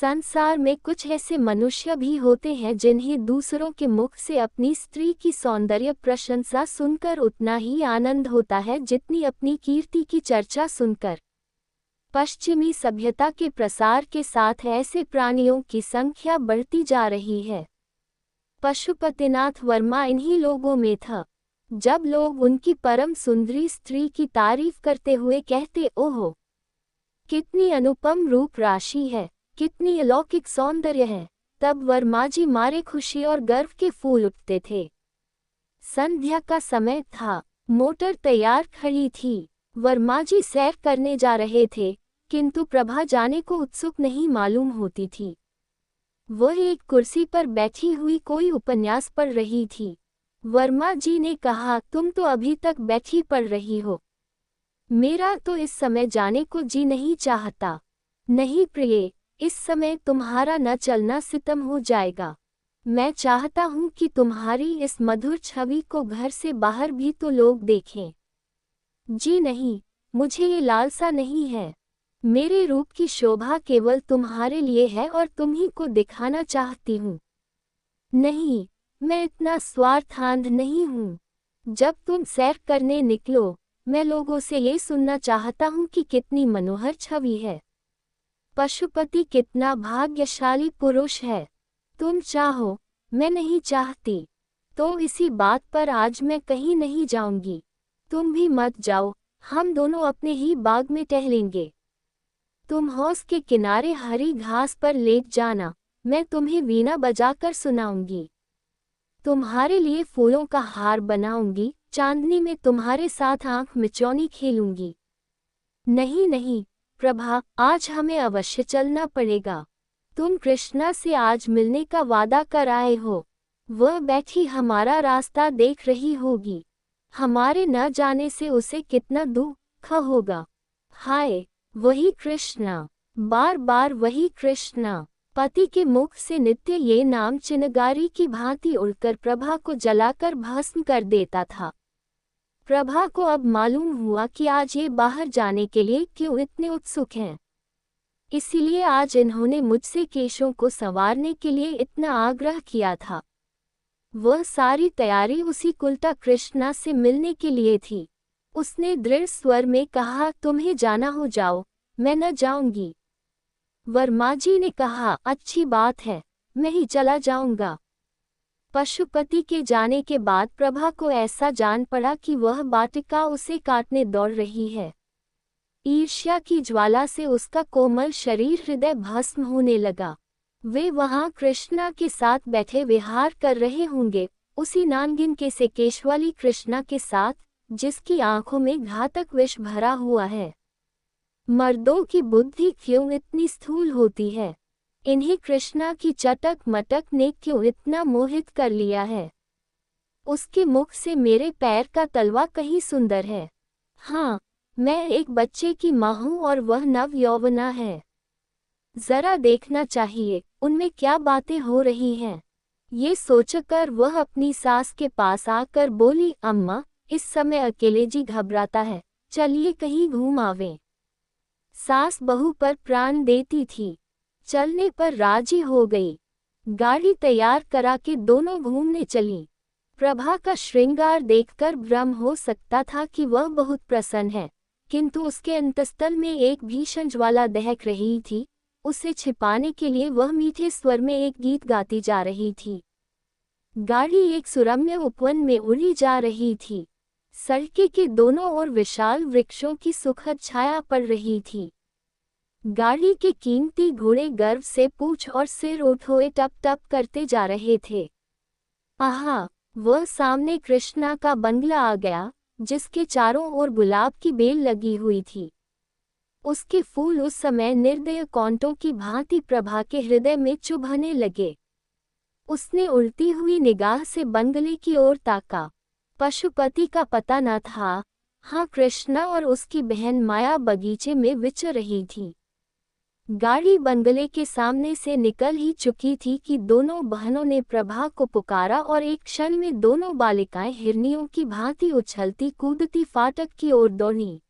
संसार में कुछ ऐसे मनुष्य भी होते हैं जिन्हें दूसरों के मुख से अपनी स्त्री की सौंदर्य प्रशंसा सुनकर उतना ही आनंद होता है जितनी अपनी कीर्ति की चर्चा सुनकर। पश्चिमी सभ्यता के प्रसार के साथ ऐसे प्राणियों की संख्या बढ़ती जा रही है। पशुपतिनाथ वर्मा इन्हीं लोगों में था। जब लोग उनकी परम सुंदरी स्त्री की तारीफ करते हुए कहते, ओहो, कितनी अनुपम रूप राशि है, कितनी अलौकिक सौंदर्य है, तब वर्मा जी मारे खुशी और गर्व के फूल उठते थे। संध्या का समय था, मोटर तैयार खड़ी थी। वर्मा जी सैर करने जा रहे थे, किंतु प्रभा जाने को उत्सुक नहीं मालूम होती थी। वह एक कुर्सी पर बैठी हुई कोई उपन्यास पढ़ रही थी। वर्मा जी ने कहा, तुम तो अभी तक बैठी पढ़ रही हो, मेरा तो इस समय जाने को जी नहीं चाहता। नहीं प्रिय, इस समय तुम्हारा न चलना सितम हो जाएगा। मैं चाहता हूँ कि तुम्हारी इस मधुर छवि को घर से बाहर भी तो लोग देखें। जी नहीं, मुझे ये लालसा नहीं है। मेरे रूप की शोभा केवल तुम्हारे लिए है और तुम्ही को दिखाना चाहती हूँ। नहीं, मैं इतना स्वार्थांध नहीं हूँ। जब तुम सैर करने निकलो, मैं लोगों से ये सुनना चाहता हूँ कि कितनी मनोहर छवि है, पशुपति कितना भाग्यशाली पुरुष है। तुम चाहो, मैं नहीं चाहती, तो इसी बात पर आज मैं कहीं नहीं जाऊंगी। तुम भी मत जाओ, हम दोनों अपने ही बाग में टहलेंगे। तुम हौस के किनारे हरी घास पर लेट जाना, मैं तुम्हें वीणा बजाकर सुनाऊंगी। तुम्हारे लिए फूलों का हार बनाऊंगी, चांदनी में तुम्हारे साथ आंख मिचौनी खेलूंगी। नहीं नहीं प्रभा, आज हमें अवश्य चलना पड़ेगा। तुम कृष्णा से आज मिलने का वादा कर आए हो। वह बैठी हमारा रास्ता देख रही होगी। हमारे न जाने से उसे कितना दुख होगा। हाय, वही कृष्णा, बार बार वही कृष्णा। पति के मुख से नित्य ये नाम चिनगारी की भांति उड़कर प्रभा को जलाकर भस्म कर देता था। प्रभा को अब मालूम हुआ कि आज ये बाहर जाने के लिए क्यों इतने उत्सुक हैं। इसीलिए आज इन्होंने मुझसे केशों को संवारने के लिए इतना आग्रह किया था। वह सारी तैयारी उसी कुलटा कृष्णा से मिलने के लिए थी। उसने दृढ़ स्वर में कहा, तुम्हें जाना हो जाओ, मैं न जाऊंगी। वर्मा जी ने कहा, अच्छी बात है, मैं ही चला जाऊंगा। पशुपति के जाने के बाद प्रभा को ऐसा जान पड़ा कि वह बाटिका उसे काटने दौड़ रही है। ईर्ष्या की ज्वाला से उसका कोमल शरीर हृदय भस्म होने लगा। वे वहां कृष्णा के साथ बैठे विहार कर रहे होंगे, उसी नानगिन के से केशवाली कृष्णा के साथ, जिसकी आंखों में घातक विष भरा हुआ है। मर्दों की बुद्धि क्यों इतनी स्थूल होती है? इन्हें कृष्णा की चटक मटक ने क्यों इतना मोहित कर लिया है? उसके मुख से मेरे पैर का तलवा कहीं सुंदर है। हाँ, मैं एक बच्चे की माँ हूँ और वह नव यौवना है। जरा देखना चाहिए, उनमें क्या बातें हो रही हैं। ये सोचकर वह अपनी सास के पास आकर बोली, अम्मा, इस समय अकेले जी घबराता है, चलिए कहीं घूम आवें। सास बहू पर प्राण देती थी, चलने पर राजी हो गई। गाड़ी तैयार करा के दोनों घूमने चलीं। प्रभा का श्रृंगार देखकर भ्रम हो सकता था कि वह बहुत प्रसन्न है, किंतु उसके अंतस्तल में एक भीषण ज्वाला दहक रही थी। उसे छिपाने के लिए वह मीठे स्वर में एक गीत गाती जा रही थी। गाड़ी एक सुरम्य उपवन में उड़ी जा रही थी। सड़के के दोनों ओर विशाल वृक्षों की सुखद छाया पड़ रही थी। गाड़ी के कीमती घोड़े गर्व से पूंछ और सिर उठोए टप टप करते जा रहे थे। आहा, वह सामने कृष्णा का बंगला आ गया, जिसके चारों ओर गुलाब की बेल लगी हुई थी। उसके फूल उस समय निर्दय कांटों की भांति प्रभा के हृदय में चुभने लगे। उसने उल्टी हुई निगाह से बंगले की ओर ताका। पशुपति का पता न था। हाँ, कृष्णा और उसकी बहन माया बगीचे में विचर रही थी। गाड़ी बंगले के सामने से निकल ही चुकी थी कि दोनों बहनों ने प्रभा को पुकारा और एक क्षण में दोनों बालिकाएं हिरनियों की भांति उछलती कूदती फाटक की ओर दौड़ी।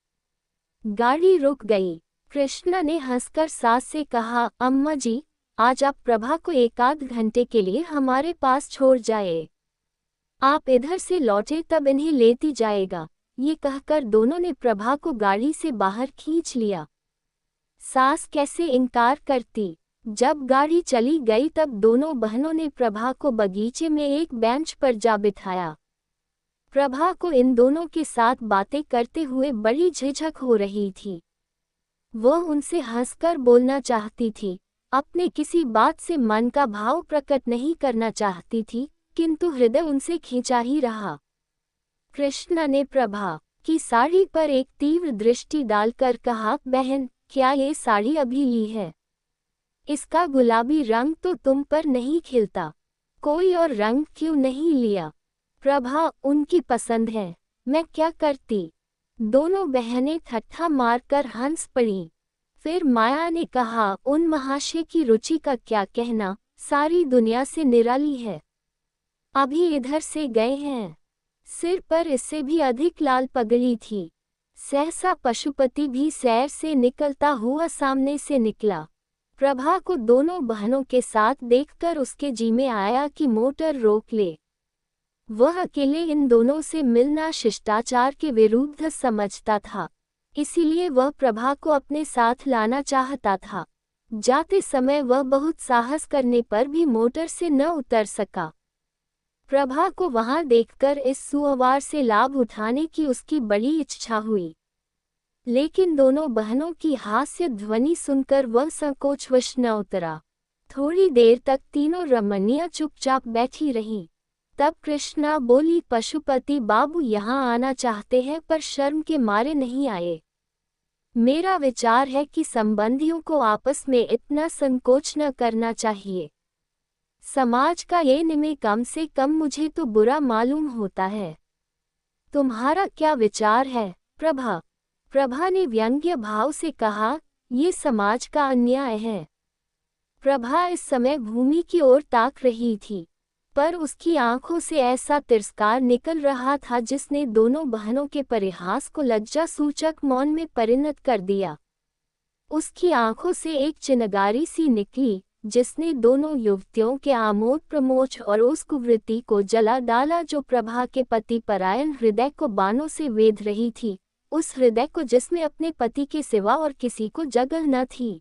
गाड़ी रुक गई। कृष्णा ने हंसकर सास से कहा, अम्मा जी, आज आप प्रभा को एक आध घंटे के लिए हमारे पास छोड़ जाए। आप इधर से लौटे तब इन्हें लेती जाएगा। ये कहकर दोनों ने प्रभा को गाड़ी से बाहर खींच लिया। सास कैसे इनकार करती। जब गाड़ी चली गई तब दोनों बहनों ने प्रभा को बगीचे में एक बेंच पर जा बिठाया। प्रभा को इन दोनों के साथ बातें करते हुए बड़ी झिझक हो रही थी। वह उनसे हंसकर बोलना चाहती थी, अपने किसी बात से मन का भाव प्रकट नहीं करना चाहती थी, किंतु हृदय उनसे खींचा ही रहा। कृष्णा ने प्रभा की साड़ी पर एक तीव्र दृष्टि डालकर कहा, बहन, क्या ये साड़ी अभी ली है? इसका गुलाबी रंग तो तुम पर नहीं खिलता, कोई और रंग क्यों नहीं लिया? प्रभा, उनकी पसंद है, मैं क्या करती? दोनों बहनें ठट्ठा मारकर हंस पड़ीं। फिर माया ने कहा, उन महाशय की रुचि का क्या कहना, सारी दुनिया से निराली है। अभी इधर से गए हैं। सिर पर इससे भी अधिक लाल पगड़ी थी। सहसा पशुपति भी सैर से निकलता हुआ सामने से निकला। प्रभा को दोनों बहनों के साथ देखकर उसके जी में आया कि मोटर रोक ले। वह अकेले इन दोनों से मिलना शिष्टाचार के विरुद्ध समझता था, इसीलिए वह प्रभा को अपने साथ लाना चाहता था। जाते समय वह बहुत साहस करने पर भी मोटर से न उतर सका। प्रभा को वहां देखकर इस सुअवसर से लाभ उठाने की उसकी बड़ी इच्छा हुई, लेकिन दोनों बहनों की हास्य ध्वनि सुनकर वह संकोचवश न उतरा। थोड़ी देर तक तीनों रमणियां चुपचाप बैठी रहीं। तब कृष्णा बोली, पशुपति बाबू यहाँ आना चाहते हैं पर शर्म के मारे नहीं आए। मेरा विचार है कि संबंधियों को आपस में इतना संकोच न करना चाहिए। समाज का ये नियम कम से कम मुझे तो बुरा मालूम होता है। तुम्हारा क्या विचार है प्रभा? प्रभा ने व्यंग्य भाव से कहा, ये समाज का अन्याय है। प्रभा इस समय भूमि की ओर ताक रही थी, पर उसकी आंखों से ऐसा तिरस्कार निकल रहा था जिसने दोनों बहनों के परिहास को लज्जा सूचक मौन में परिणत कर दिया। उसकी आंखों से एक चिनगारी सी निकली, जिसने दोनों युवतियों के आमोद प्रमोद और उस कुवृत्ति को जला डाला जो प्रभा के पति परायण हृदय को बाणों से वेध रही थी, उस हृदय को जिसमें अपने पति के सिवा और किसी को जगह न थी।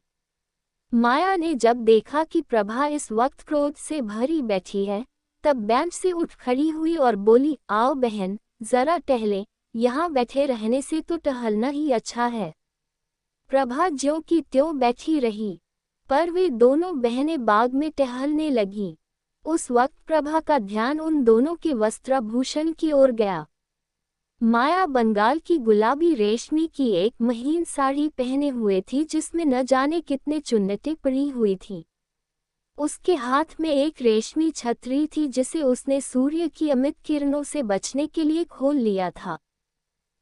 माया ने जब देखा कि प्रभा इस वक्त क्रोध से भरी बैठी है, तब बेंच से उठ खड़ी हुई और बोली, आओ बहन, जरा टहले, यहाँ बैठे रहने से तो टहलना ही अच्छा है। प्रभा ज्यों की त्यों बैठी रही, पर वे दोनों बहनें बाग में टहलने लगीं। उस वक्त प्रभा का ध्यान उन दोनों के वस्त्राभूषण की ओर गया। माया बंगाल की गुलाबी रेशमी की एक महीन साड़ी पहने हुए थी जिसमें न जाने कितने चुन्नटें पड़ी हुई थीं। उसके हाथ में एक रेशमी छतरी थी जिसे उसने सूर्य की अमित किरणों से बचने के लिए खोल लिया था।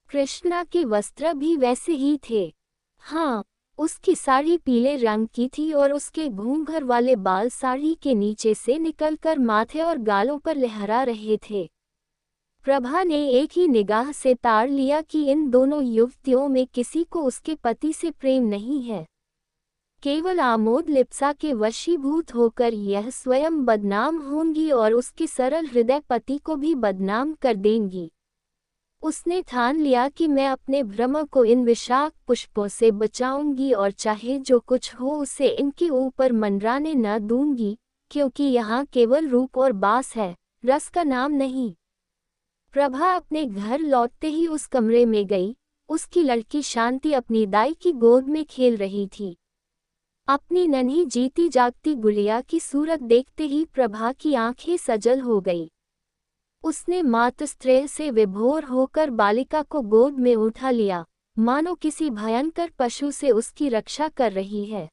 कृष्णा के वस्त्र भी वैसे ही थे। हाँ, उसकी साड़ी पीले रंग की थी और उसके घूंघर वाले बाल साड़ी के नीचे से निकलकर माथे और गालों पर लहरा रहे थे। प्रभा ने एक ही निगाह से ताड़ लिया कि इन दोनों युवतियों में किसी को उसके पति से प्रेम नहीं है। केवल आमोद लिप्सा के वशीभूत होकर यह स्वयं बदनाम होंगी और उसके सरल हृदय पति को भी बदनाम कर देंगी। उसने ठान लिया कि मैं अपने भ्रम को इन विषाक्त पुष्पों से बचाऊंगी और चाहे जो कुछ हो उसे इनके ऊपर मंडराने न दूंगी, क्योंकि यहाँ केवल रूप और बास है, रस का नाम नहीं। प्रभा अपने घर लौटते ही उस कमरे में गई। उसकी लड़की शांति अपनी दाई की गोद में खेल रही थी। अपनी नन्ही जीती जागती गुड़िया की सूरत देखते ही प्रभा की आंखें सजल हो गई। उसने मातस्त्रेय से विभोर होकर बालिका को गोद में उठा लिया, मानो किसी भयंकर पशु से उसकी रक्षा कर रही है।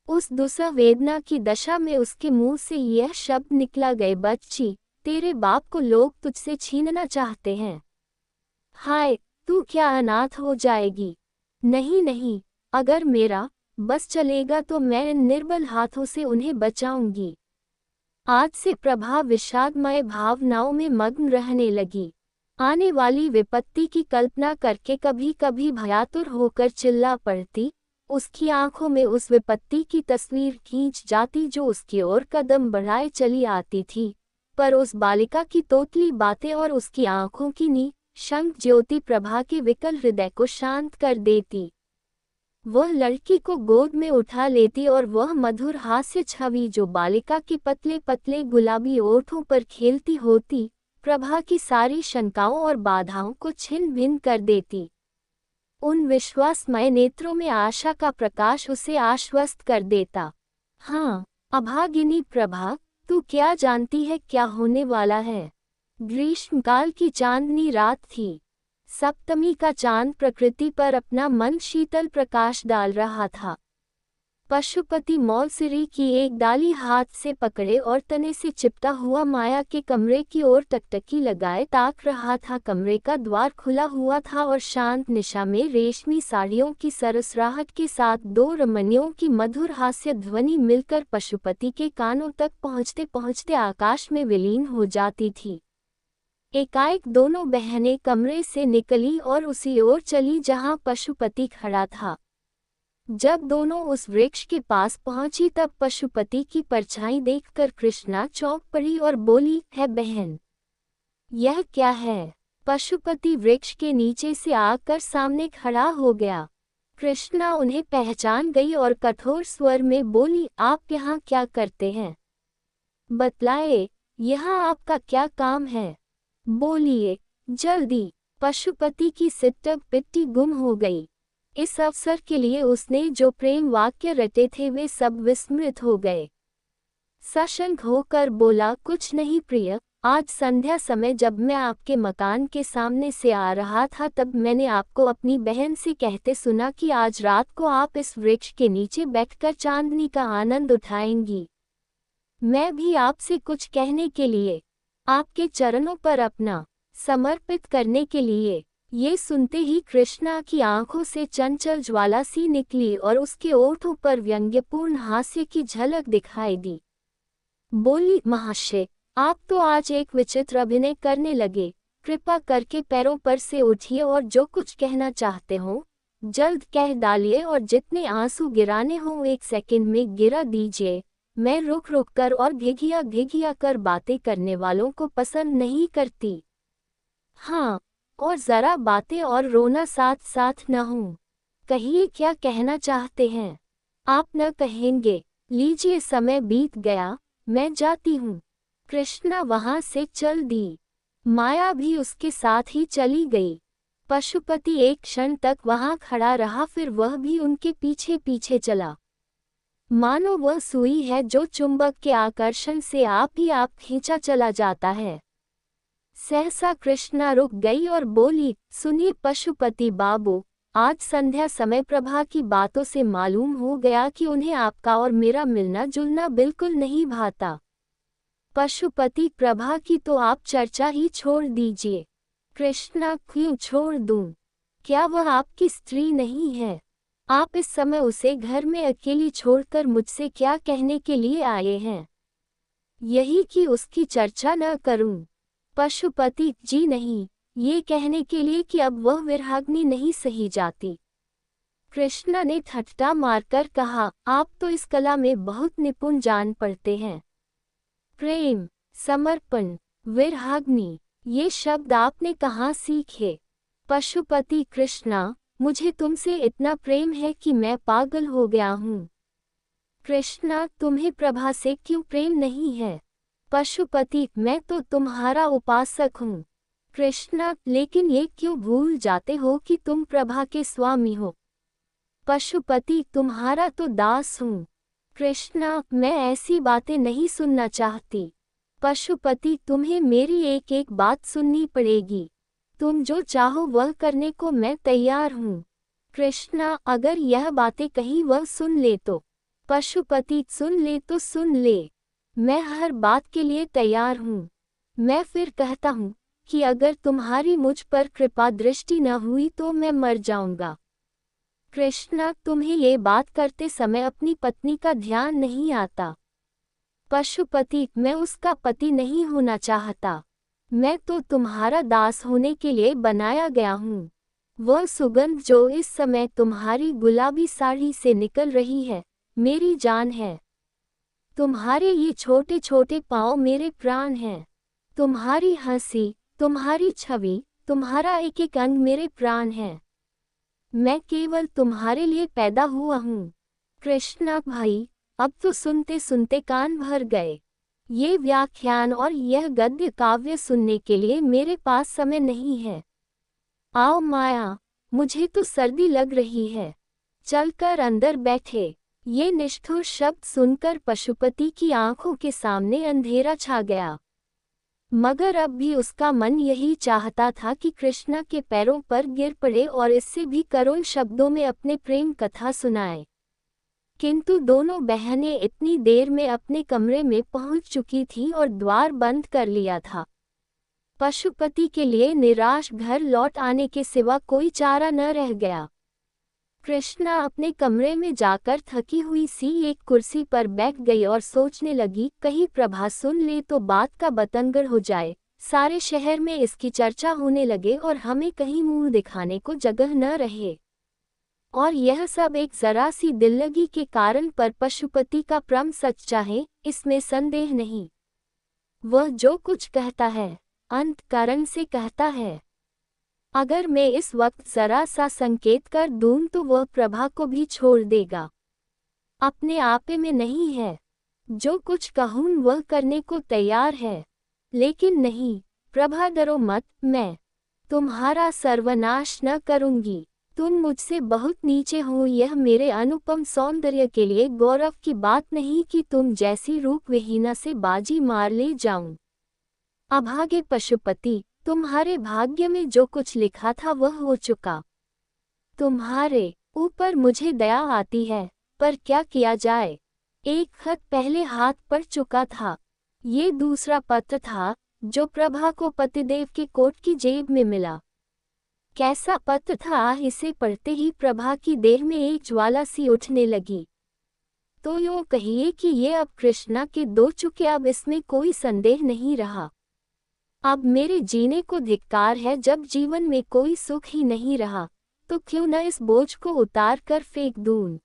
उस दुस्सह वेदना की दशा में उसके मुंह से यह शब्द निकला, गए बच्ची, तेरे बाप को लोग तुझसे छीनना चाहते हैं। हाय, तू क्या अनाथ हो जाएगी? नहीं नहीं, अगर मेरा बस चलेगा तो मैं इन निर्बल हाथों से उन्हें बचाऊंगी। आज से प्रभा विषादमय भावनाओं में मग्न रहने लगी। आने वाली विपत्ति की कल्पना करके कभी कभी भयातुर होकर चिल्ला पड़ती, उसकी आंखों में उस विपत्ति की तस्वीर खींच जाती जो उसकी ओर कदम बढ़ाए चली आती थी, पर उस बालिका की तोतली बातें और उसकी आंखों की निशंक ज्योति प्रभा के विकल हृदय को शांत कर देती। वह लड़की को गोद में उठा लेती और वह मधुर हास्य छवि जो बालिका के पतले पतले गुलाबी ओठों पर खेलती होती, प्रभा की सारी शंकाओं और बाधाओं को छिन्न भिन्न कर देती। उन विश्वासमय नेत्रों में आशा का प्रकाश उसे आश्वस्त कर देता। हाँ, अभागिनी प्रभा, तू क्या जानती है क्या होने वाला है? ग्रीष्मकाल की चांदनी रात थी। सप्तमी का चांद प्रकृति पर अपना मन शीतल प्रकाश डाल रहा था। पशुपति मौलसिरी की एक डाली हाथ से पकड़े और तने से चिपटा हुआ माया के कमरे की ओर टकटकी लगाए ताक रहा था। कमरे का द्वार खुला हुआ था और शांत निशा में रेशमी साड़ियों की सरसराहट के साथ दो रमणियों की मधुर हास्य ध्वनि मिलकर पशुपति के कानों तक पहुँचते पहुँचते आकाश में विलीन हो जाती थी। एकाएक दोनों बहनें कमरे से निकली और उसी ओर चली जहां पशुपति खड़ा था। जब दोनों उस वृक्ष के पास पहुंची तब पशुपति की परछाई देखकर कृष्णा चौंक पड़ी और बोली, है बहन, यह क्या है? पशुपति वृक्ष के नीचे से आकर सामने खड़ा हो गया। कृष्णा उन्हें पहचान गई और कठोर स्वर में बोली, आप यहाँ क्या करते हैं? बतलाए, यहाँ आपका क्या काम है? बोलिए जल्दी। पशुपति की सिट्टब पिट्टी गुम हो गई। इस अवसर के लिए उसने जो प्रेम वाक्य रटे थे वे सब विस्मृत हो गए। सशंक होकर बोला, कुछ नहीं प्रिय, आज संध्या समय जब मैं आपके मकान के सामने से आ रहा था तब मैंने आपको अपनी बहन से कहते सुना कि आज रात को आप इस वृक्ष के नीचे बैठकर चांदनी का आनंद उठाएंगी। मैं भी आपसे कुछ कहने के लिए, आपके चरणों पर अपना समर्पित करने के लिए। ये सुनते ही कृष्णा की आंखों से चंचल ज्वाला सी निकली और उसके ओठों पर व्यंग्यपूर्ण हास्य की झलक दिखाई दी। बोली, महाशय, आप तो आज एक विचित्र अभिनय करने लगे। कृपा करके पैरों पर से उठिए और जो कुछ कहना चाहते हो जल्द कह डालिए और जितने आंसू गिराने हों 1 सेकंड में गिरा दीजिए। मैं रुक रुक कर और घिघिया घिघिया कर बातें करने वालों को पसंद नहीं करती। हाँ, और जरा बातें और रोना साथ साथ न हो। कहिए क्या कहना चाहते हैं? आप न कहेंगे? लीजिए, समय बीत गया, मैं जाती हूँ। कृष्णा वहां से चल दी। माया भी उसके साथ ही चली गई। पशुपति एक क्षण तक वहां खड़ा रहा, फिर वह भी उनके पीछे पीछे चला। मानो वह सुई है जो चुंबक के आकर्षण से आप ही आप खींचा चला जाता है। सहसा कृष्णा रुक गई और बोली, सुनिए पशुपति बाबू, आज संध्या समय प्रभा की बातों से मालूम हो गया कि उन्हें आपका और मेरा मिलना जुलना बिल्कुल नहीं भाता। पशुपति, प्रभा की तो आप चर्चा ही छोड़ दीजिए। कृष्णा, क्यों छोड़ दूं? क्या वह आपकी स्त्री नहीं है? आप इस समय उसे घर में अकेली छोड़कर मुझसे क्या कहने के लिए आए हैं? यही कि उसकी चर्चा न करूं? पशुपति, जी नहीं, ये कहने के लिए कि अब वह विरहाग्नि नहीं सही जाती। कृष्णा ने ठट्ठा मारकर कहा, आप तो इस कला में बहुत निपुण जान पड़ते हैं। प्रेम, समर्पण, विरहाग्नि, ये शब्द आपने कहाँ सीखे? पशुपति, कृष्णा, मुझे तुमसे इतना प्रेम है कि मैं पागल हो गया हूँ। कृष्णा, तुम्हें प्रभा से क्यों प्रेम नहीं है? पशुपति, मैं तो तुम्हारा उपासक हूँ। कृष्णा, लेकिन ये क्यों भूल जाते हो कि तुम प्रभा के स्वामी हो? पशुपति, तुम्हारा तो दास हूँ। कृष्णा, मैं ऐसी बातें नहीं सुनना चाहती। पशुपति, तुम्हें मेरी एक एक बात सुननी पड़ेगी। तुम जो चाहो वह करने को मैं तैयार हूँ। कृष्णा, अगर यह बातें कहीं वह सुन ले तो? पशुपति, सुन ले तो सुन ले, मैं हर बात के लिए तैयार हूँ। मैं फिर कहता हूँ कि अगर तुम्हारी मुझ पर कृपा दृष्टि न हुई तो मैं मर जाऊंगा। कृष्णा, तुम्हें ये बात करते समय अपनी पत्नी का ध्यान नहीं आता? पशुपति, मैं उसका पति नहीं होना चाहता। मैं तो तुम्हारा दास होने के लिए बनाया गया हूँ। वह सुगंध जो इस समय तुम्हारी गुलाबी साड़ी से निकल रही है, मेरी जान है। तुम्हारे ये छोटे छोटे पाँव मेरे प्राण हैं। तुम्हारी हंसी, तुम्हारी छवि, तुम्हारा एक एक अंग मेरे प्राण हैं। मैं केवल तुम्हारे लिए पैदा हुआ हूँ। कृष्णा भाई, अब तो सुनते सुनते कान भर गए। ये व्याख्यान और यह गद्य काव्य सुनने के लिए मेरे पास समय नहीं है। आओ माया, मुझे तो सर्दी लग रही है। चलकर अंदर बैठे। ये निष्ठुर शब्द सुनकर पशुपति की आंखों के सामने अंधेरा छा गया। मगर अब भी उसका मन यही चाहता था कि कृष्णा के पैरों पर गिर पड़े और इससे भी करुण शब्दों में अपने प्रेम कथा सुनाए। किंतु दोनों बहनें इतनी देर में अपने कमरे में पहुंच चुकी थीं और द्वार बंद कर लिया था। पशुपति के लिए निराश घर लौट आने के सिवा कोई चारा न रह गया। कृष्णा अपने कमरे में जाकर थकी हुई सी एक कुर्सी पर बैठ गई और सोचने लगी, कहीं प्रभा सुन ले तो बात का बतंगड़ हो जाए, सारे शहर में इसकी चर्चा होने लगे और हमें कहीं मुंह दिखाने को जगह न रहे। और यह सब एक जरा सी दिल्लगी के कारण, पर पशुपति का प्रेम सच्चा है, इसमें संदेह नहीं। वह जो कुछ कहता है, अंतःकरण से कहता है। अगर मैं इस वक्त जरा सा संकेत कर दूं तो वह प्रभा को भी छोड़ देगा। अपने आपे में नहीं है। जो कुछ कहूं वह करने को तैयार है। लेकिन नहीं, प्रभा डरो मत, मैं तुम्हारा सर्वनाश न करूंगी। तुम मुझसे बहुत नीचे हो। यह मेरे अनुपम सौंदर्य के लिए गौरव की बात नहीं कि तुम जैसी रूपविहीना से बाजी मार ले जाऊं। अभागे पशुपति, तुम्हारे भाग्य में जो कुछ लिखा था वह हो चुका। तुम्हारे ऊपर मुझे दया आती है, पर क्या किया जाए। एक खत पहले हाथ पड़ चुका था। ये दूसरा पत्र था जो प्रभा को पतिदेव के कोट की जेब में मिला। कैसा पत्र था, इसे पढ़ते ही प्रभा की देह में एक ज्वाला सी उठने लगी। तो यूं कहिए कि ये अब कृष्णा के दो चुके, अब इसमें कोई संदेह नहीं रहा। अब मेरे जीने को धिक्कार है। जब जीवन में कोई सुख ही नहीं रहा तो क्यों न इस बोझ को उतार कर फेंक दूं।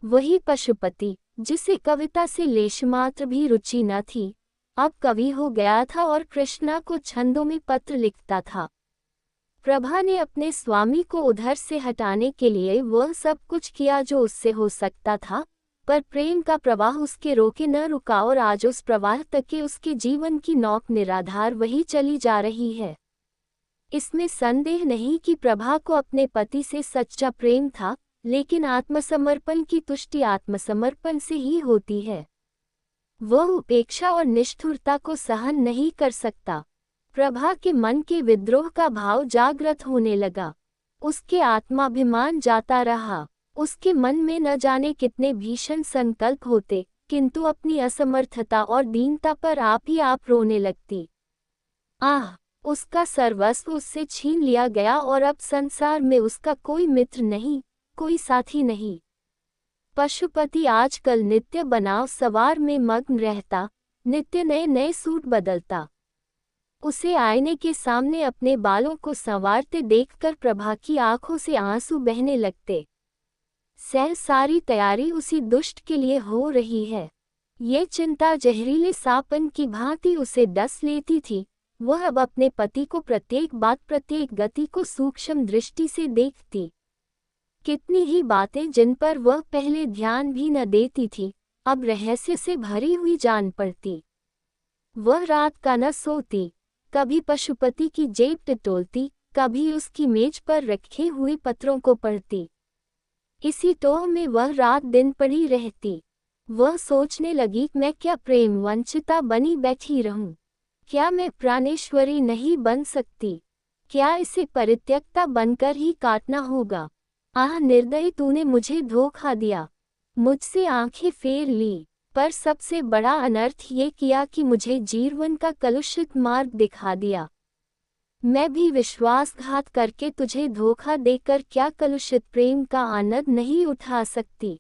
वही पशुपति जिसे कविता से लेशमात्र भी रुचि न थी, अब कवि हो गया था और कृष्णा को छंदों में पत्र लिखता था। प्रभा ने अपने स्वामी को उधर से हटाने के लिए वह सब कुछ किया जो उससे हो सकता था, पर प्रेम का प्रवाह उसके रोके न रुका और आज उस प्रवाह तक के उसके जीवन की नौक निराधार वही चली जा रही है। इसमें संदेह नहीं कि प्रभा को अपने पति से सच्चा प्रेम था, लेकिन आत्मसमर्पण की तुष्टि आत्मसमर्पण से ही होती है। वह उपेक्षा और निष्ठुरता को सहन नहीं कर सकता। प्रभा के मन के विद्रोह का भाव जागृत होने लगा। उसके आत्माभिमान जाता रहा। उसके मन में न जाने कितने भीषण संकल्प होते, किंतु अपनी असमर्थता और दीनता पर आप ही आप रोने लगती। आह, उसका सर्वस्व उससे छीन लिया गया और अब संसार में उसका कोई मित्र नहीं, कोई साथी नहीं। पशुपति आजकल नित्य बनाव सवार में मग्न रहता, नित्य नए नए सूट बदलता। उसे आईने के सामने अपने बालों को संवारते देखकर प्रभा की आंखों से आंसू बहने लगते। सारी तैयारी उसी दुष्ट के लिए हो रही है। ये चिंता जहरीले सांपन की भांति उसे डस लेती थी। वह अब अपने पति को प्रत्येक बात, प्रत्येक गति को सूक्ष्म दृष्टि से देखती। कितनी ही बातें जिन पर वह पहले ध्यान भी न देती थी, अब रहस्य से भरी हुई जान पड़ती। वह रात का न सोती, कभी पशुपति की जेब टटोलती, कभी उसकी मेज पर रखे हुए पत्रों को पढ़ती। इसी टोह में वह रात दिन पड़ी रहती। वह सोचने लगी, मैं क्या प्रेम वंचिता बनी बैठी रहूं? क्या मैं प्राणेश्वरी नहीं बन सकती? क्या इसे परित्यक्ता बनकर ही काटना होगा? आह निर्दयी, तूने मुझे धोखा दिया, मुझसे आंखें फेर ली, पर सबसे बड़ा अनर्थ ये किया कि मुझे जीवन का कलुषित मार्ग दिखा दिया। मैं भी विश्वासघात करके तुझे धोखा देकर क्या कलुषित प्रेम का आनंद नहीं उठा सकती?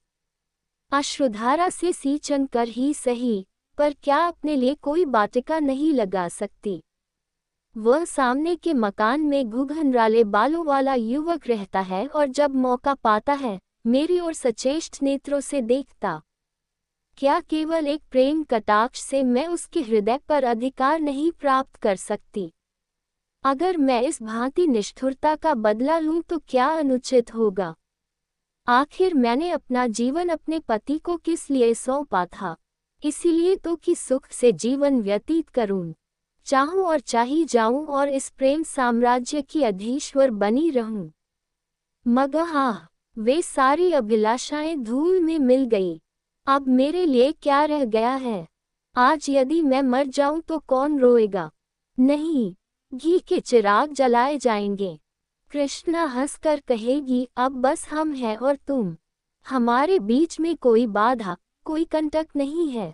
अश्रुधारा से सींचन कर ही सही, पर क्या अपने लिए कोई वाटिका नहीं लगा सकती? वह सामने के मकान में घुंघराले बालों वाला युवक रहता है और जब मौका पाता है मेरी ओर सचेष्ट नेत्रों से देखता। क्या केवल एक प्रेम कटाक्ष से मैं उसके हृदय पर अधिकार नहीं प्राप्त कर सकती? अगर मैं इस भांति निष्ठुरता का बदला लूं तो क्या अनुचित होगा? आखिर मैंने अपना जीवन अपने पति को किस लिए सौंपा था? इसीलिए तो कि सुख से जीवन व्यतीत करूं, चाहूं और चाही जाऊं और इस प्रेम साम्राज्य की अधीश्वर बनी रहूं। मगर वे सारी अभिलाषाएं धूल में मिल गई। अब मेरे लिए क्या रह गया है? आज यदि मैं मर जाऊं तो कौन रोएगा? नहीं, घी के चिराग जलाए जाएंगे। कृष्णा हंसकर कहेगी, अब बस हम हैं और तुम। हमारे बीच में कोई बाधा, कोई कंटक नहीं है।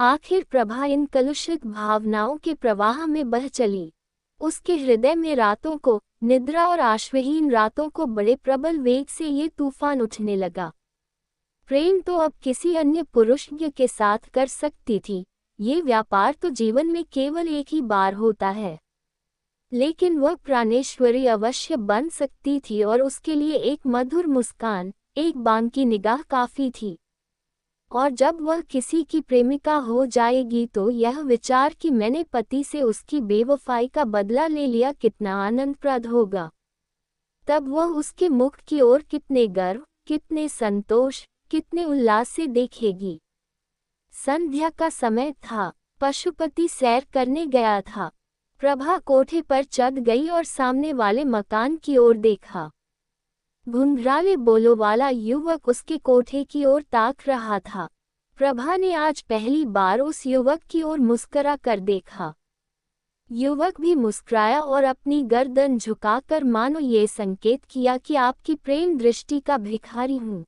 आखिर प्रभा इन कलुषित भावनाओं के प्रवाह में बह चली। उसके हृदय में रातों को, निद्रा और आश्वहीन रातों को बड़े प्रबल वेग से ये तूफान उठने लगा। प्रेम तो अब किसी अन्य पुरुष के साथ कर सकती थी। ये व्यापार तो जीवन में केवल एक ही बार होता है। लेकिन वह प्राणेश्वरी अवश्य बन सकती थी और उसके लिए एक मधुर मुस्कान, एक बांकी निगाह काफी थी। और जब वह किसी की प्रेमिका हो जाएगी तो यह विचार कि मैंने पति से उसकी बेवफाई का बदला ले लिया कितना आनंदप्रद होगा। तब वह उसके मुख की ओर कितने गर्व, कितने संतोष, कितने उल्लास से देखेगी। संध्या का समय था। पशुपति सैर करने गया था। प्रभा कोठे पर चढ़ गई और सामने वाले मकान की ओर देखा। घुंघराले बोलों वाला युवक उसके कोठे की ओर ताक रहा था। प्रभा ने आज पहली बार उस युवक की ओर मुस्कुरा कर देखा। युवक भी मुस्कुराया और अपनी गर्दन झुकाकर मानो ये संकेत किया कि आपकी प्रेम दृष्टि का भिखारी हूँ।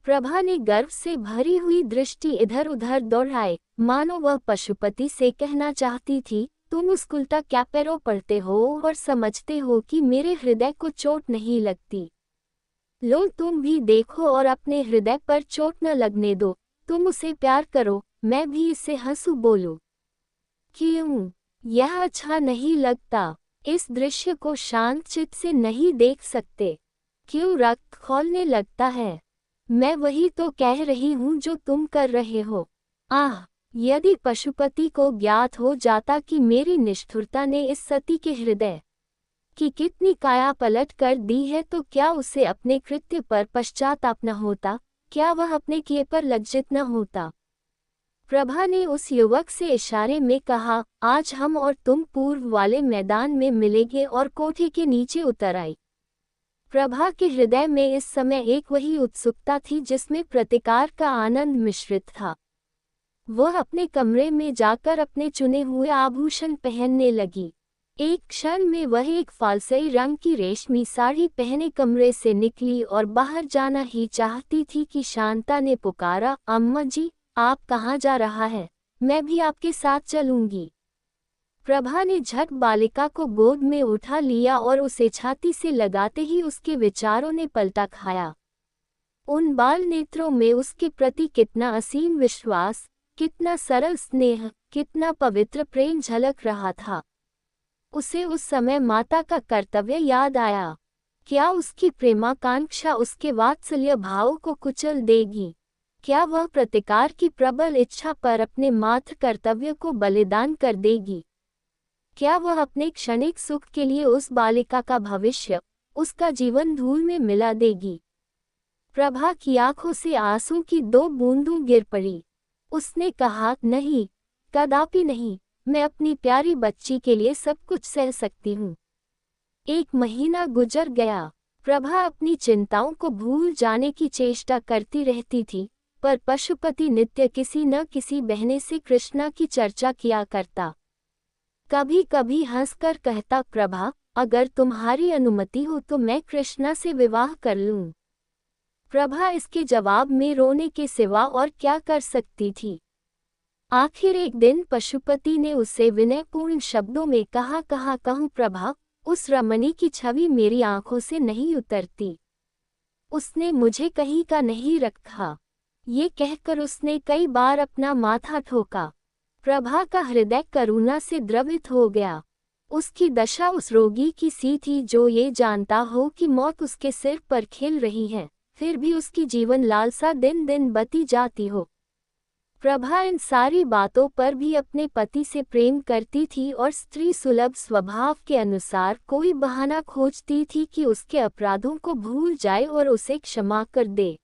प्रभा ने गर्व से भरी हुई दृष्टि इधर उधर दौड़ाए, मानो वह पशुपति से कहना चाहती थी, तुम उस्कुलता क्या पैरों पड़ते हो और समझते हो कि मेरे हृदय को चोट नहीं लगती। लो तुम भी देखो और अपने हृदय पर चोट न लगने दो। तुम उसे प्यार करो, मैं भी इससे हंसू बोलूं। क्यों? यह अच्छा नहीं लगता? इस दृश्य को शांत चित्त से नहीं देख सकते? क्यों रक्त खौलने लगता है? मैं वही तो कह रही हूँ जो तुम कर रहे हो। यदि पशुपति को ज्ञात हो जाता कि मेरी निष्ठुरता ने इस सती के हृदय की कितनी काया पलट कर दी है तो क्या उसे अपने कृत्य पर पश्चाताप न होता? क्या वह अपने किए पर लज्जित न होता? प्रभा ने उस युवक से इशारे में कहा, आज हम और तुम पूर्व वाले मैदान में मिलेंगे और कोठे के नीचे उतर आई। प्रभा के हृदय में इस समय एक वही उत्सुकता थी जिसमें प्रतिकार का आनंद मिश्रित था। वह अपने कमरे में जाकर अपने चुने हुए आभूषण पहनने लगी। एक क्षण में वह एक फालसई रंग की रेशमी साड़ी पहने कमरे से निकली और बाहर जाना ही चाहती थी कि शांता ने पुकारा, अम्मा जी, आप कहाँ जा रहा है? मैं भी आपके साथ चलूंगी। प्रभा ने झट बालिका को गोद में उठा लिया और उसे छाती से लगाते ही उसके विचारों ने पलटा खाया। उन बाल नेत्रों में उसके प्रति कितना असीम विश्वास, कितना सरल स्नेह, कितना पवित्र प्रेम झलक रहा था। उसे उस समय माता का कर्तव्य याद आया। क्या उसकी प्रेमाकांक्षा उसके वात्सल्य भाव को कुचल देगी? क्या वह प्रतिकार की प्रबल इच्छा पर अपने मातृ कर्तव्य को बलिदान कर देगी? क्या वह अपने क्षणिक सुख के लिए उस बालिका का भविष्य, उसका जीवन धूल में मिला देगी? प्रभा की आंखों से आंसू की 2 बूंदों गिर पड़ी। उसने कहा, नहीं, कदापि नहीं, मैं अपनी प्यारी बच्ची के लिए सब कुछ सह सकती हूँ। 1 महीना गुजर गया। प्रभा अपनी चिंताओं को भूल जाने की चेष्टा करती रहती थी, पर पशुपति नित्य किसी न किसी बहाने से कृष्णा की चर्चा किया करता। कभी कभी हंसकर कहता, प्रभा, अगर तुम्हारी अनुमति हो तो मैं कृष्णा से विवाह कर लूं। प्रभा इसके जवाब में रोने के सिवा और क्या कर सकती थी। आखिर एक दिन पशुपति ने उससे विनयपूर्ण शब्दों में कहा कहूँ प्रभा, उस रमणी की छवि मेरी आंखों से नहीं उतरती। उसने मुझे कहीं का नहीं रखा। ये कहकर उसने कई बार अपना माथा ठोका। प्रभा का हृदय करुणा से द्रवित हो गया। उसकी दशा उस रोगी की सी थी जो ये जानता हो कि मौत उसके सिर पर खेल रही है, फिर भी उसकी जीवन लालसा दिन दिन बढ़ती जाती हो। प्रभा इन सारी बातों पर भी अपने पति से प्रेम करती थी और स्त्री सुलभ स्वभाव के अनुसार कोई बहाना खोजती थी कि उसके अपराधों को भूल जाए और उसे क्षमा कर दे।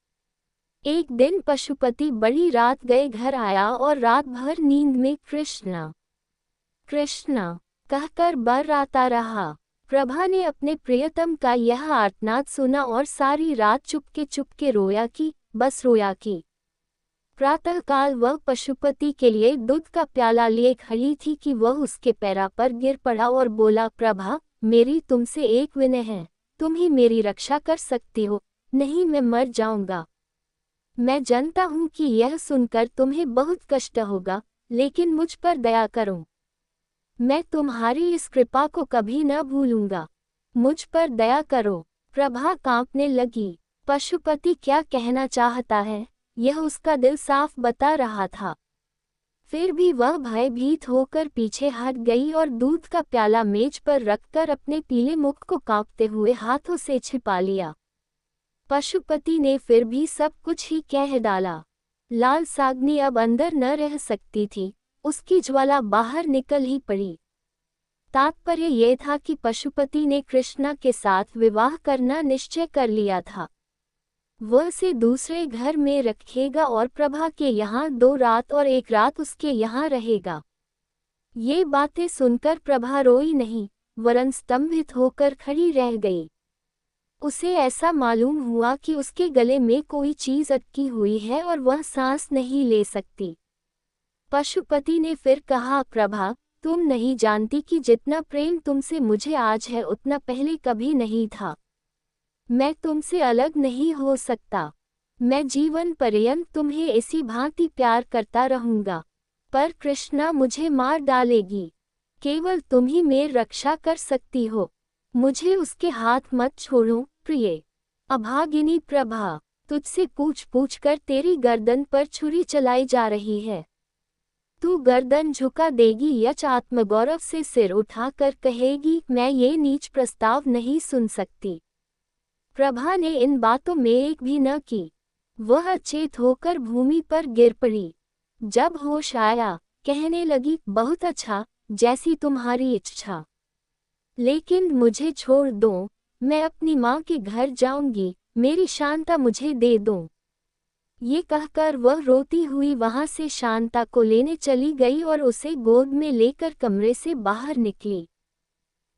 एक दिन पशुपति बड़ी रात गए घर आया और रात भर नींद में कृष्णा कृष्णा कहकर बर्राता रहा। प्रभा ने अपने प्रियतम का यह आर्तनाद सुना और सारी रात चुपके रोया की, बस रोया की। प्रातःकाल वह पशुपति के लिए दूध का प्याला लिए खड़ी थी कि वह उसके पैरों पर गिर पड़ा और बोला, प्रभा, मेरी तुमसे एक विनय है, तुम ही मेरी रक्षा कर सकती हो, नहीं मैं मर जाऊंगा। मैं जानता हूं कि यह सुनकर तुम्हें बहुत कष्ट होगा, लेकिन मुझ पर दया करो। मैं तुम्हारी इस कृपा को कभी न भूलूंगा, मुझ पर दया करो। प्रभा कांपने लगी। पशुपति क्या कहना चाहता है यह उसका दिल साफ बता रहा था। फिर भी वह भयभीत होकर पीछे हट गई और दूध का प्याला मेज पर रखकर अपने पीले मुख को कांपते हुए हाथों से छिपा लिया। पशुपति ने फिर भी सब कुछ ही कह डाला। लाल साग्नि अब अंदर न रह सकती थी, उसकी ज्वाला बाहर निकल ही पड़ी। तात्पर्य यह था कि पशुपति ने कृष्णा के साथ विवाह करना निश्चय कर लिया था। वह उसे दूसरे घर में रखेगा और प्रभा के यहाँ 2 रात और 1 रात उसके यहाँ रहेगा। ये बातें सुनकर प्रभा रोई नहीं, वरन स्तंभित होकर खड़ी रह गई। उसे ऐसा मालूम हुआ कि उसके गले में कोई चीज अटकी हुई है और वह सांस नहीं ले सकती। पशुपति ने फिर कहा, प्रभा, तुम नहीं जानती कि जितना प्रेम तुमसे मुझे आज है उतना पहले कभी नहीं था। मैं तुमसे अलग नहीं हो सकता। मैं जीवन पर्यंत तुम्हें इसी भांति प्यार करता रहूंगा, पर कृष्णा मुझे मार डालेगी। केवल तुम ही मेरी रक्षा कर सकती हो, मुझे उसके हाथ मत छोड़ो। प्रिय अभागिनी प्रभा, तुझसे पूछ कर तेरी गर्दन पर छुरी चलाई जा रही है। तू गर्दन झुका देगी या आत्मगौरव से सिर उठाकर कहेगी, मैं ये नीच प्रस्ताव नहीं सुन सकती। प्रभा ने इन बातों में एक भी न की। वह अचेत होकर भूमि पर गिर पड़ी। जब होश आया, कहने लगी, बहुत अच्छा, जैसी तुम्हारी इच्छा, लेकिन मुझे छोड़ दो, मैं अपनी माँ के घर जाऊंगी, मेरी शांता मुझे दे दो। ये कहकर वह रोती हुई वहां से शांता को लेने चली गई और उसे गोद में लेकर कमरे से बाहर निकली।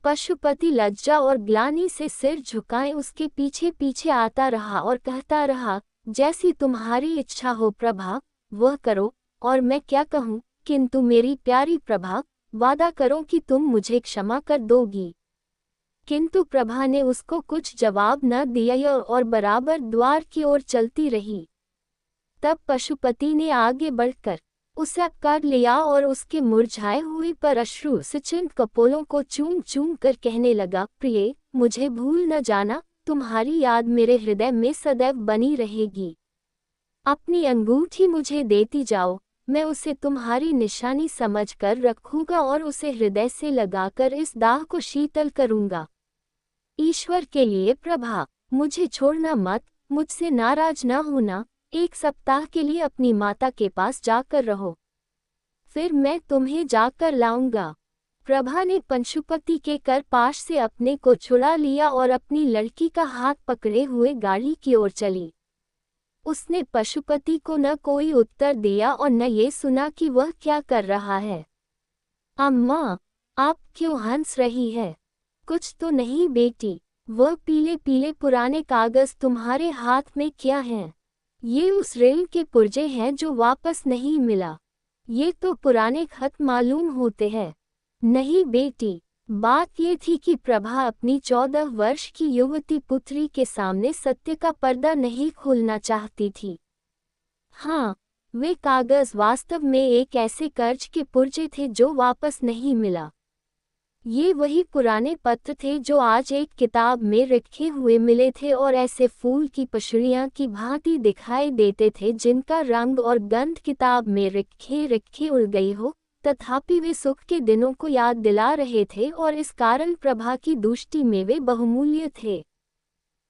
पशुपति लज्जा और ग्लानि से सिर झुकाए उसके पीछे पीछे आता रहा और कहता रहा, जैसी तुम्हारी इच्छा हो प्रभा, वह करो, और मैं क्या कहूँ, किंतु मेरी प्यारी प्रभा, वादा करो कि तुम मुझे क्षमा कर दोगी। किंतु प्रभा ने उसको कुछ जवाब न दिया और बराबर द्वार की ओर चलती रही। तब पशुपति ने आगे बढ़कर उसे कर लिया और उसके मुरझाए हुए पर अश्रु सिंचित कपोलों को चूम चूम कर कहने लगा, प्रिय, मुझे भूल न जाना, तुम्हारी याद मेरे हृदय में सदैव बनी रहेगी। अपनी अंगूठी मुझे देती जाओ, मैं उसे तुम्हारी निशानी समझकर रखूंगा और उसे हृदय से लगाकर इस दाह को शीतल करूंगा। ईश्वर के लिए प्रभा, मुझे छोड़ना मत, मुझसे नाराज न होना। 1 सप्ताह के लिए अपनी माता के पास जाकर रहो, फिर मैं तुम्हें जाकर लाऊंगा। प्रभा ने पशुपति के करपाश से अपने को छुड़ा लिया और अपनी लड़की का हाथ पकड़े हुए गाड़ी की ओर चली। उसने पशुपति को न कोई उत्तर दिया और न ये सुना कि वह क्या कर रहा है। अम्मा, आप क्यों हंस रही है? कुछ तो नहीं बेटी, वह पीले पीले पुराने कागज तुम्हारे हाथ में क्या हैं? ये उस रेल के पुर्जे हैं जो वापस नहीं मिला। ये तो पुराने खत मालूम होते हैं। नहीं बेटी, बात ये थी कि प्रभा अपनी 14 वर्ष की युवती पुत्री के सामने सत्य का पर्दा नहीं खोलना चाहती थी। हाँ, वे कागज वास्तव में एक ऐसे कर्ज के पुर्जे थे जो वापस नहीं मिला। ये वही पुराने पत्र थे जो आज एक किताब में रखे हुए मिले थे और ऐसे फूल की पसलियां की भांति दिखाई देते थे जिनका रंग और गंध किताब में रखे उड़ गई हो, तथापि वे सुख के दिनों को याद दिला रहे थे और इस कारण प्रभा की दृष्टि में वे बहुमूल्य थे।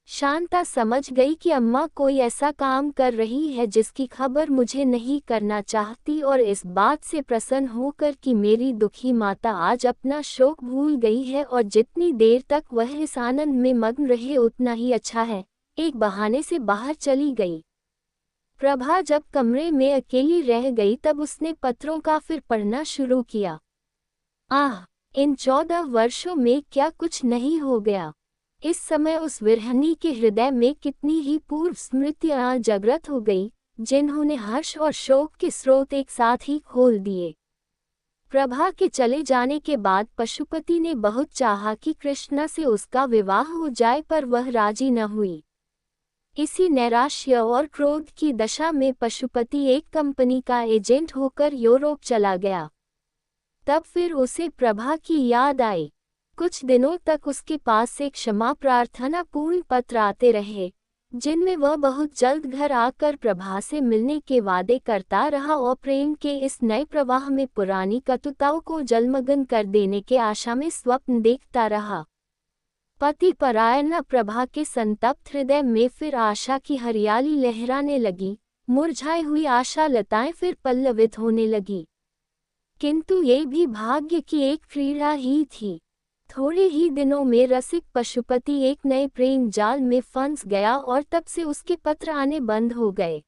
शांता समझ गई कि अम्मा कोई ऐसा काम कर रही है जिसकी खबर मुझे नहीं करना चाहती, और इस बात से प्रसन्न होकर कि मेरी दुखी माता आज अपना शोक भूल गई है और जितनी देर तक वह इस आनंद में मग्न रहे उतना ही अच्छा है, एक बहाने से बाहर चली गई। प्रभा जब कमरे में अकेली रह गई तब उसने पत्रों का फिर पढ़ना शुरू किया। आह, इन 14 वर्षों में क्या कुछ नहीं हो गया। इस समय उस विरहनी के हृदय में कितनी ही पूर्व स्मृतियां जागृत हो गई, जिन्होंने हर्ष और शोक के स्रोत एक साथ ही खोल दिए। प्रभा के चले जाने के बाद पशुपति ने बहुत चाहा कि कृष्णा से उसका विवाह हो जाए, पर वह राजी न हुई। इसी नैराश्य और क्रोध की दशा में पशुपति एक कंपनी का एजेंट होकर यूरोप चला गया। तब फिर उसे प्रभा की याद आई। कुछ दिनों तक उसके पास से क्षमा प्रार्थना पूर्ण पत्र आते रहे, जिनमें वह बहुत जल्द घर आकर प्रभा से मिलने के वादे करता रहा और प्रेम के इस नए प्रवाह में पुरानी कटुताओं को जलमग्न कर देने के आशा में स्वप्न देखता रहा। पति परायणा प्रभा के संतप्त हृदय में फिर आशा की हरियाली लहराने लगी। मुरझाई हुई आशा लताएं फिर पल्लवित होने लगी। किंतु ये भी भाग्य की एक क्रीड़ा ही थी। थोड़े ही दिनों में रसिक पशुपति एक नए प्रेम जाल में फंस गया और तब से उसके पत्र आने बंद हो गए।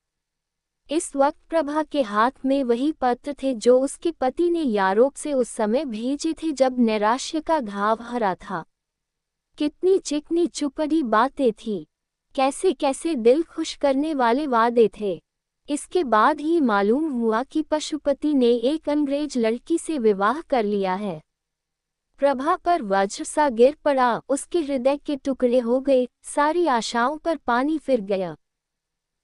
इस वक्त प्रभा के हाथ में वही पत्र थे जो उसके पति ने यूरोप से उस समय भेजे थे जब नैराश्य का घाव हरा था। कितनी चिकनी चुपड़ी बातें थी, कैसे कैसे दिल खुश करने वाले वादे थे। इसके बाद ही मालूम हुआ कि पशुपति ने एक अंग्रेज लड़की से विवाह कर लिया है। प्रभा पर वज्र सा गिर पड़ा, उसके हृदय के टुकड़े हो गए, सारी आशाओं पर पानी फिर गया।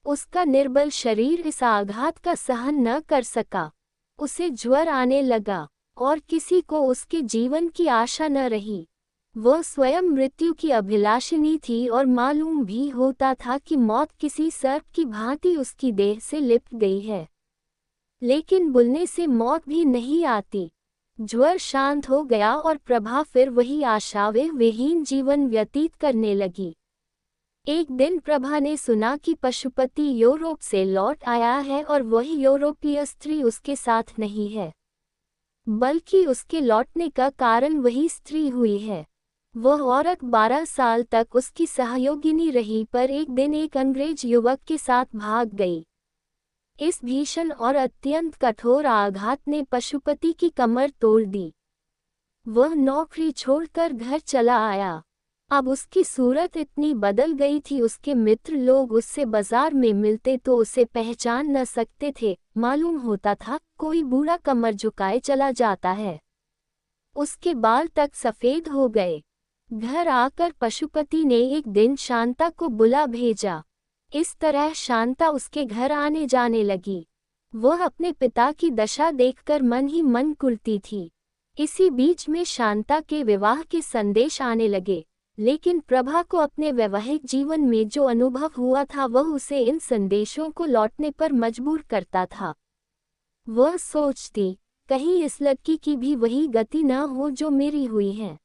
उसका निर्बल शरीर इस आघात का सहन न कर सका। उसे ज्वर आने लगा और किसी को उसके जीवन की आशा न रही। वह स्वयं मृत्यु की अभिलाषिनी थी और मालूम भी होता था कि मौत किसी सर्प की भांति उसकी देह से लिपट गई है, लेकिन बुलने से मौत भी नहीं आती। ज्वर शांत हो गया और प्रभा फिर वही आशावे विहीन जीवन व्यतीत करने लगी। एक दिन प्रभा ने सुना कि पशुपति यूरोप से लौट आया है और वही यूरोपीय स्त्री उसके साथ नहीं है, बल्कि उसके लौटने का कारण वही स्त्री हुई है। वह औरत 12 साल तक उसकी सहयोगिनी रही, पर एक दिन एक अंग्रेज युवक के साथ भाग गई। इस भीषण और अत्यंत कठोर आघात ने पशुपति की कमर तोड़ दी। वह नौकरी छोड़कर घर चला आया। अब उसकी सूरत इतनी बदल गई थी, उसके मित्र लोग उससे बाजार में मिलते तो उसे पहचान न सकते थे। मालूम होता था कोई बूढ़ा कमर झुकाए चला जाता है। उसके बाल तक सफेद हो गए। घर आकर पशुपति ने एक दिन शांता को बुला भेजा। इस तरह शांता उसके घर आने जाने लगी। वह अपने पिता की दशा देखकर मन ही मन कुढ़ती थी। इसी बीच में शांता के विवाह के संदेश आने लगे, लेकिन प्रभा को अपने वैवाहिक जीवन में जो अनुभव हुआ था वह उसे इन संदेशों को लौटने पर मजबूर करता था। वह सोचती, कहीं इस लड़की की भी वही गति न हो जो मेरी हुई है।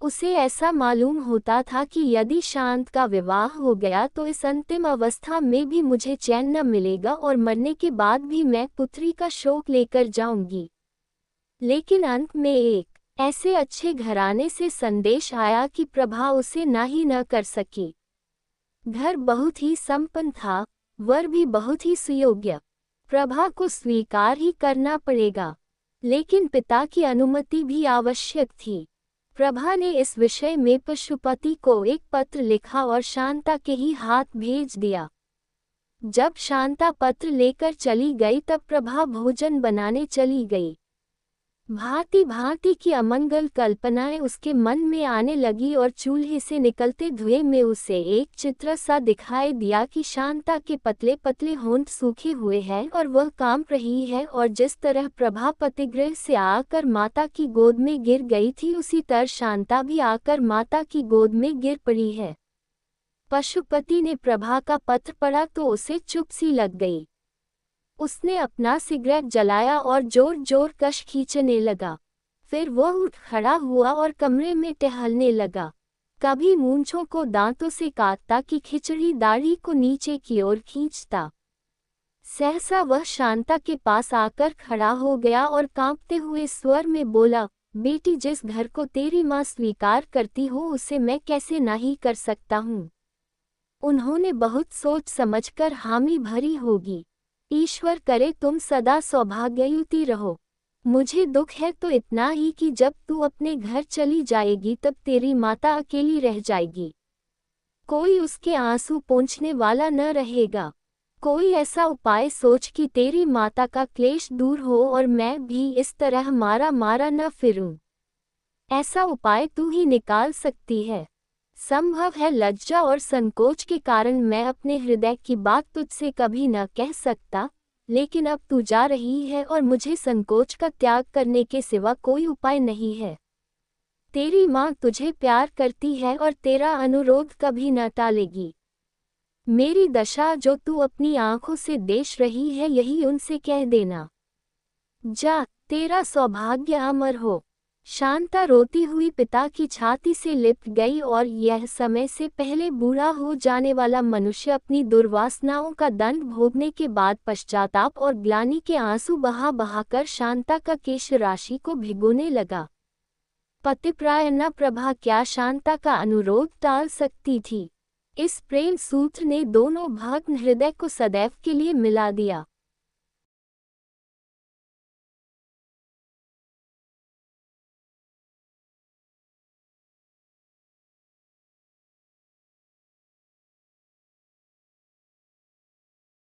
उसे ऐसा मालूम होता था कि यदि शांत का विवाह हो गया तो इस अंतिम अवस्था में भी मुझे चैन न मिलेगा और मरने के बाद भी मैं पुत्री का शोक लेकर जाऊंगी। लेकिन अंत में एक ऐसे अच्छे घराने से संदेश आया कि प्रभा उसे ना ही न कर सकी। घर बहुत ही संपन्न था, वर भी बहुत ही सुयोग्य। प्रभा को स्वीकार ही करना पड़ेगा, लेकिन पिता की अनुमति भी आवश्यक थी। प्रभा ने इस विषय में पशुपति को एक पत्र लिखा और शांता के ही हाथ भेज दिया। जब शांता पत्र लेकर चली गई तब प्रभा भोजन बनाने चली गई। भांति भांति की अमंगल कल्पनाएं उसके मन में आने लगी और चूल्हे से निकलते धुएं में उसे एक चित्र सा दिखाई दिया कि शांता के पतले पतले होंठ सूखे हुए हैं और वह कांप रही है, और जिस तरह प्रभा पतिगृह से आकर माता की गोद में गिर गई थी उसी तरह शांता भी आकर माता की गोद में गिर पड़ी है। पशुपति ने प्रभा का पत्र पढ़ा तो उसे चुप सी लग गई। उसने अपना सिगरेट जलाया और जोर जोर कश खींचने लगा। फिर वह उठ खड़ा हुआ और कमरे में टहलने लगा। कभी मूंछों को दांतों से काटता कि खिचड़ी दाढ़ी को नीचे की ओर खींचता। सहसा वह शांता के पास आकर खड़ा हो गया और कांपते हुए स्वर में बोला, बेटी, जिस घर को तेरी माँ स्वीकार करती हो उसे मैं कैसे नहीं कर सकता हूँ। उन्होंने बहुत सोच समझकर हामी भरी होगी। ईश्वर करे तुम सदा सौभाग्ययुती रहो। मुझे दुख है तो इतना ही कि जब तू अपने घर चली जाएगी तब तेरी माता अकेली रह जाएगी। कोई उसके आंसू पोंछने वाला न रहेगा। कोई ऐसा उपाय सोच कि तेरी माता का क्लेश दूर हो और मैं भी इस तरह मारा मारा न फिरूं। ऐसा उपाय तू ही निकाल सकती है। संभव है लज्जा और संकोच के कारण मैं अपने हृदय की बात तुझसे कभी न कह सकता, लेकिन अब तू जा रही है और मुझे संकोच का त्याग करने के सिवा कोई उपाय नहीं है। तेरी माँ तुझे प्यार करती है और तेरा अनुरोध कभी न टालेगी। मेरी दशा जो तू अपनी आंखों से देख रही है यही उनसे कह देना। जा, तेरा सौभाग्य अमर हो। शांता रोती हुई पिता की छाती से लिपट गई और यह समय से पहले बूढ़ा हो जाने वाला मनुष्य अपनी दुर्वासनाओं का दंड भोगने के बाद पश्चाताप और ग्लानि के आंसू बहा बहाकर शांता का केश राशि को भिगोने लगा। पतिप्रायणा प्रभा क्या शांता का अनुरोध टाल सकती थी। इस प्रेम सूत्र ने दोनों भग्न हृदय को सदैव के लिए मिला दिया।